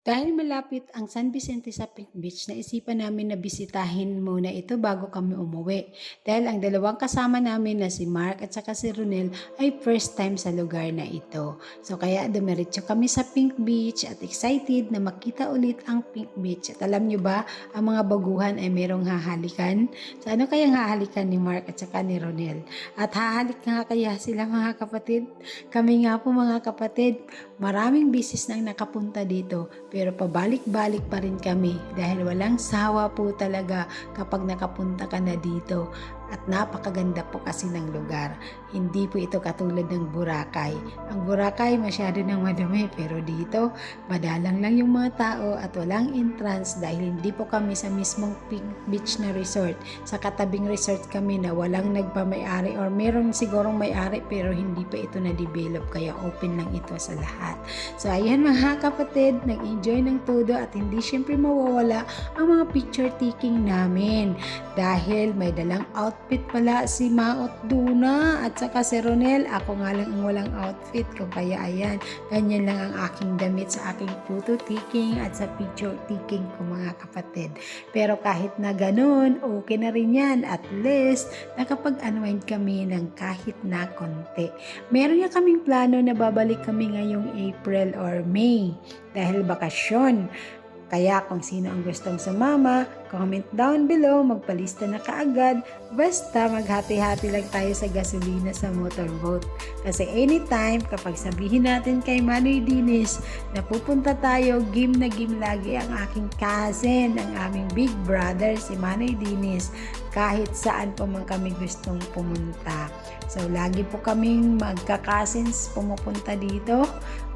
Dahil malapit ang San Vicente sa Pink Beach, naisipan namin na bisitahin muna ito bago kami umuwi. Dahil ang dalawang kasama namin na si Mark at saka si Ronel ay first time sa lugar na ito. So kaya dumiretso kami sa Pink Beach at excited na makita ulit ang Pink Beach. At alam nyo ba, ang mga baguhan ay merong hahalikan? So ano kayang hahalikan ni Mark at saka ni Ronel? At hahalik nga kaya sila mga kapatid? Kami nga po mga kapatid, maraming bisis nang nakapunta dito pero pabalik-balik pa rin kami dahil walang sawa po talaga kapag nakapunta ka na dito. At napakaganda po kasi ng lugar. Hindi po ito katulad ng Boracay. Ang Boracay masyado nang madumi pero dito madalang lang yung mga tao at walang entrance dahil hindi po kami sa mismong Pink Beach na resort. Sa katabing resort kami na walang nagpamay-ari or meron sigurong may-ari pero hindi pa ito na-develop kaya open lang ito sa lahat. So ayan mga kapatid, nag-enjoy ng todo at hindi syempre mawawala ang mga picture taking namin dahil may dalang outfit pala si Maot Duna at saka si Ronel. Ako nga lang ang walang outfit ko kaya ayan, ganyan lang ang aking damit sa aking photo taking at sa picture taking ko mga kapatid. Pero kahit na ganun, okay na rin yan. At least, nakapag-unwind kami ng kahit na konti. Meron nga kaming plano na babalik kami ngayong April or May dahil bakasyon. Kaya kung sino ang gustong sumama, comment down below, magpalista na kaagad. Basta maghati-hati lang tayo sa gasolina sa motorboat. Kasi anytime, kapag sabihin natin kay Manoy Dinis na pupunta tayo, game na game lagi ang aking cousin, ang aming big brother, si Manoy Dinis. Kahit saan po man kami gustong pumunta. So, lagi po kaming magka-cousins pumupunta dito.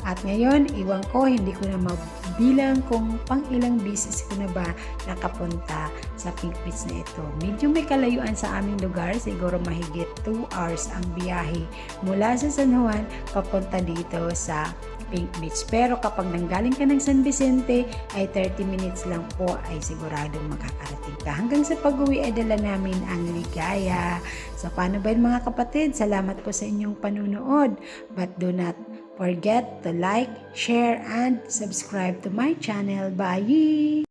At ngayon, iwan ko, hindi ko na mabilang kung pang ilang bisis ko na ba nakapunta sa Pink Beach na ito. Medyo may kalayuan sa aming lugar, siguro mahigit 2 hours ang biyahe mula sa San Juan papunta dito sa Pink Beach. Pero kapag nanggaling ka ng San Vicente ay 30 minutes lang po ay siguradong makakarating ka. Hanggang sa pag-uwi ay dala namin ang ligaya. So paano ba yun mga kapatid? Salamat po sa inyong panunood. But do not forget to like, share, and subscribe to my channel. Bye!